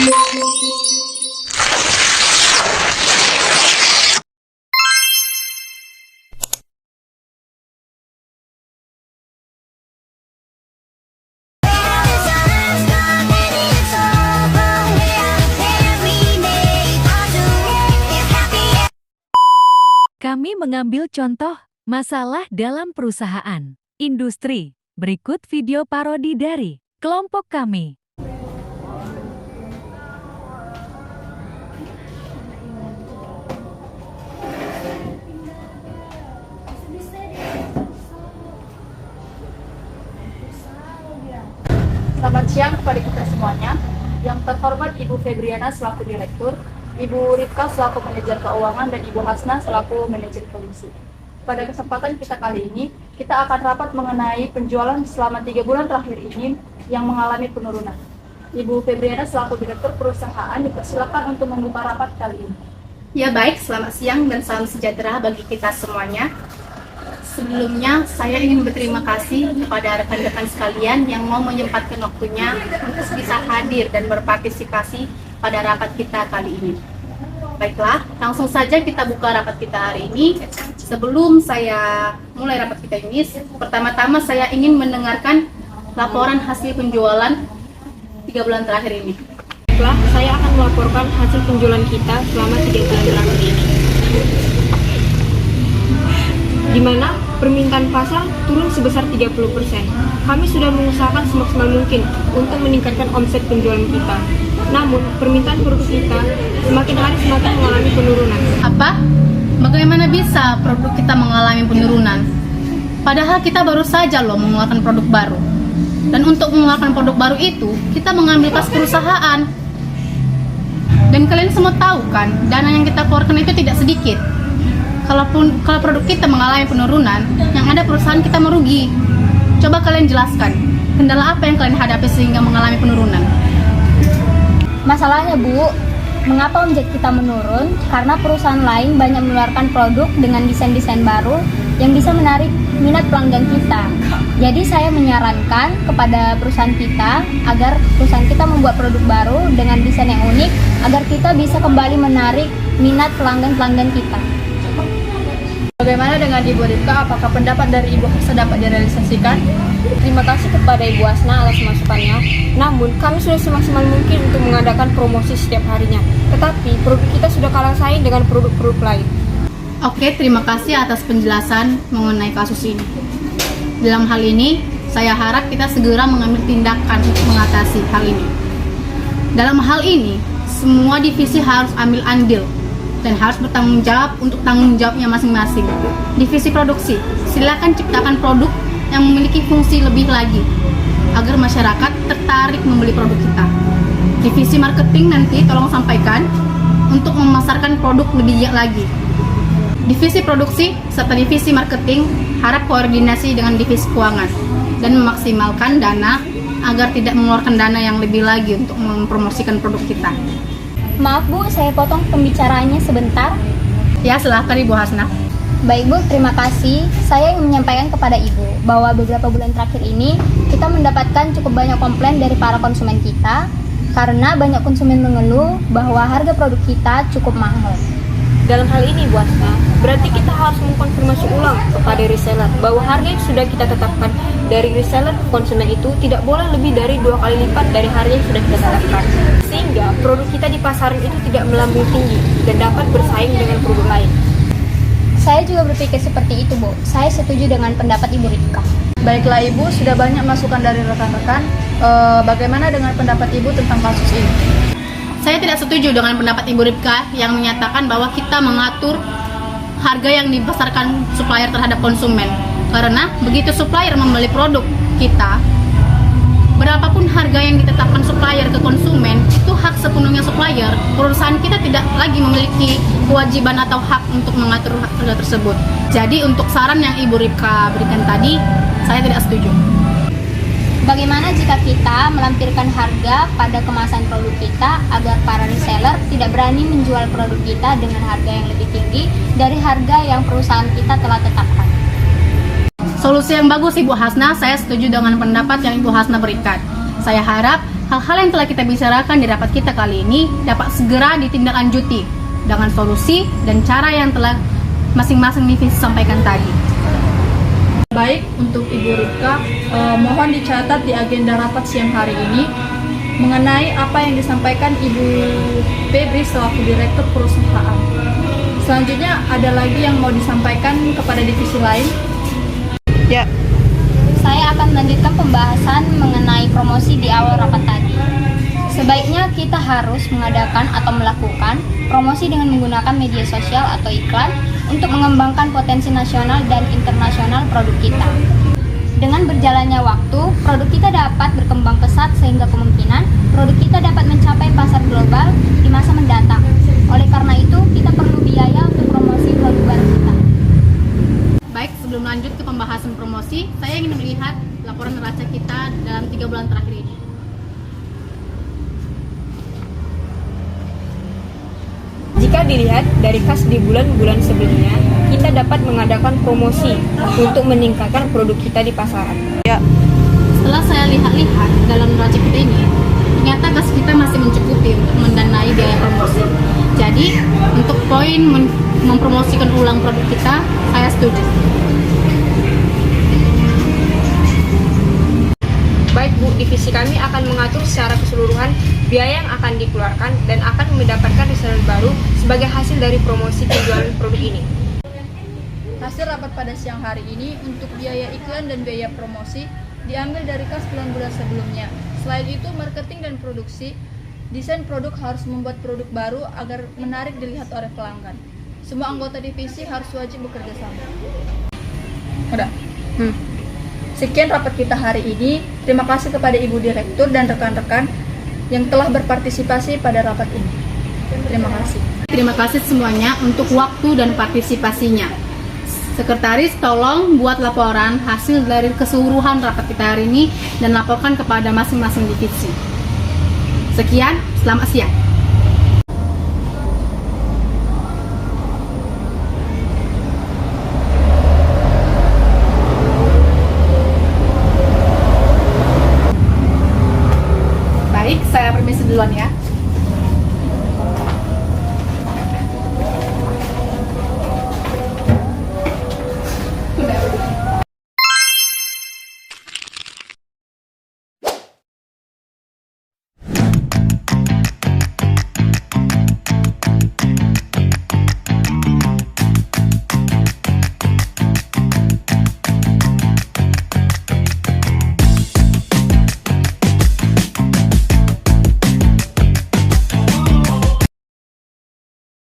Kami mengambil contoh masalah dalam perusahaan, industri. Berikut video parodi dari kelompok kami. Selamat siang kepada kita semuanya. Yang terhormat Ibu Febriana selaku Direktur, Ibu Rifka selaku Manajer Keuangan, dan Ibu Hasna selaku Manajer Produksi. Pada kesempatan kita kali ini, kita akan rapat mengenai penjualan selama 3 bulan terakhir ini yang mengalami penurunan. Ibu Febriana selaku Direktur Perusahaan dipersilakan untuk membuka rapat kali ini. Ya baik, selamat siang dan salam sejahtera bagi kita semuanya. Sebelumnya, saya ingin berterima kasih kepada rekan-rekan sekalian yang mau menyempatkan waktunya untuk bisa hadir dan berpartisipasi pada rapat kita kali ini. Baiklah, langsung saja kita buka rapat kita hari ini. Sebelum saya mulai rapat kita ini, pertama-tama saya ingin mendengarkan laporan hasil penjualan 3 bulan terakhir ini. Baiklah, saya akan melaporkan hasil penjualan kita selama 3 bulan terakhir ini. Di mana permintaan pasar turun sebesar 30%. Kami sudah mengusahakan semaksimal mungkin untuk meningkatkan omset penjualan kita. Namun, permintaan produk kita semakin hari semakin mengalami penurunan. Apa? Bagaimana bisa produk kita mengalami penurunan? Padahal kita baru saja loh mengeluarkan produk baru. Dan untuk mengeluarkan produk baru itu, kita mengambil kas perusahaan. Dan kalian semua tahu kan, dana yang kita keluarkan itu tidak sedikit. Kalau produk kita mengalami penurunan, yang ada perusahaan kita merugi. Coba kalian jelaskan, kendala apa yang kalian hadapi sehingga mengalami penurunan? Masalahnya Bu, mengapa omset kita menurun? Karena perusahaan lain banyak mengeluarkan produk dengan desain-desain baru yang bisa menarik minat pelanggan kita. Jadi saya menyarankan kepada perusahaan kita agar perusahaan kita membuat produk baru dengan desain yang unik agar kita bisa kembali menarik minat pelanggan-pelanggan kita. Bagaimana dengan Ibu Rifka? Apakah pendapat dari Ibu Hasna dapat direalisasikan? Terima kasih kepada Ibu Hasna atas masukannya. Namun, kami sudah semaksimal mungkin untuk mengadakan promosi setiap harinya. Tetapi, produk kita sudah kalah saing dengan produk-produk lain. Oke, terima kasih atas penjelasan mengenai kasus ini. Dalam hal ini, saya harap kita segera mengambil tindakan untuk mengatasi hal ini. Dalam hal ini, semua divisi harus ambil andil dan harus bertanggung jawab untuk tanggung jawabnya masing-masing. Divisi produksi, silakan ciptakan produk yang memiliki fungsi lebih lagi agar masyarakat tertarik membeli produk kita. Divisi marketing nanti tolong sampaikan untuk memasarkan produk lebih giat lagi. Divisi produksi serta divisi marketing harap koordinasi dengan divisi keuangan dan memaksimalkan dana agar tidak mengeluarkan dana yang lebih lagi untuk mempromosikan produk kita. Maaf Bu, saya potong pembicaraannya sebentar. Ya, silahkan Ibu Hasna. Baik Bu, terima kasih. Saya ingin menyampaikan kepada Ibu bahwa beberapa bulan terakhir ini kita mendapatkan cukup banyak komplain dari para konsumen kita karena banyak konsumen mengeluh bahwa harga produk kita cukup mahal. Dalam hal ini, Bu Hasna, berarti kita harus mengkonfirmasi ulang kepada reseller bahwa harga yang sudah kita tetapkan dari reseller ke konsumen itu tidak boleh lebih dari 2 kali lipat dari harga yang sudah kita tetapkan. Sehingga produk kita di pasaran itu tidak melambung tinggi dan dapat bersaing dengan produk lain. Saya juga berpikir seperti itu Bu. Saya setuju dengan pendapat Ibu Rifka. Baiklah Ibu, sudah banyak masukan dari rekan-rekan. Bagaimana dengan pendapat Ibu tentang kasus ini? Saya tidak setuju dengan pendapat Ibu Rifka yang menyatakan bahwa kita mengatur harga yang dipasarkan supplier terhadap konsumen. Karena begitu supplier membeli produk kita, berapapun harga yang ditetapkan supplier ke konsumen, itu hak sepenuhnya supplier. Perusahaan kita tidak lagi memiliki kewajiban atau hak untuk mengatur harga tersebut. Jadi untuk saran yang Ibu Rifka berikan tadi, saya tidak setuju. Bagaimana jika kita melampirkan harga pada kemasan produk kita agar para reseller tidak berani menjual produk kita dengan harga yang lebih tinggi dari harga yang perusahaan kita telah tetapkan? Solusi yang bagus Ibu Hasna, saya setuju dengan pendapat yang Ibu Hasna berikan. Saya harap hal-hal yang telah kita bicarakan di rapat kita kali ini dapat segera ditindaklanjuti dengan solusi dan cara yang telah masing-masing divisi sampaikan tadi. Baik, untuk Ibu Ripka, mohon dicatat di agenda rapat siang hari ini mengenai apa yang disampaikan Ibu Febri selaku Direktur Perusahaan. Selanjutnya ada lagi yang mau disampaikan kepada divisi lain? Ya, Saya akan melanjutkan pembahasan mengenai promosi di awal rapat tadi. Sebaiknya kita harus mengadakan atau melakukan promosi dengan menggunakan media sosial atau iklan untuk mengembangkan potensi nasional dan internasional produk kita. Dengan berjalannya waktu, produk kita dapat berkembang pesat sehingga kemungkinan produk kita dapat mencapai pasar global di masa mendatang. Oleh karena itu, kita perlu biaya untuk promosi produk baru kita. Baik, sebelum lanjut ke pembahasan promosi, saya ingin melihat laporan neraca kita dalam 3 bulan terakhir ini. Jika dilihat dari kas di bulan-bulan sebelumnya, kita dapat mengadakan promosi untuk meningkatkan produk kita di pasaran. Setelah saya lihat-lihat dalam neraca kita ini, ternyata kas kita masih mencukupi untuk mendanai biaya promosi. Jadi, untuk poin mempromosikan ulang produk kita, saya setuju. Baik Bu, divisi kami akan mengatur secara keseluruhan biaya yang akan dikeluarkan dan akan mendapatkan reseller baru sebagai hasil dari promosi penjualan produk ini. Hasil rapat pada siang hari ini untuk biaya iklan dan biaya promosi diambil dari kas bulan-bulan sebelumnya. Selain itu, marketing dan produksi, desain produk harus membuat produk baru agar menarik dilihat oleh pelanggan. Semua anggota divisi harus wajib bekerja sama. Udah. Sekian rapat kita hari ini. Terima kasih kepada Ibu Direktur dan rekan-rekan yang telah berpartisipasi pada rapat ini. Terima kasih. Terima kasih semuanya untuk waktu dan partisipasinya. Sekretaris, tolong buat laporan hasil dari keseluruhan rapat kita hari ini dan laporkan kepada masing-masing divisi. Sekian, selamat siang. Baik, saya permisi duluan ya.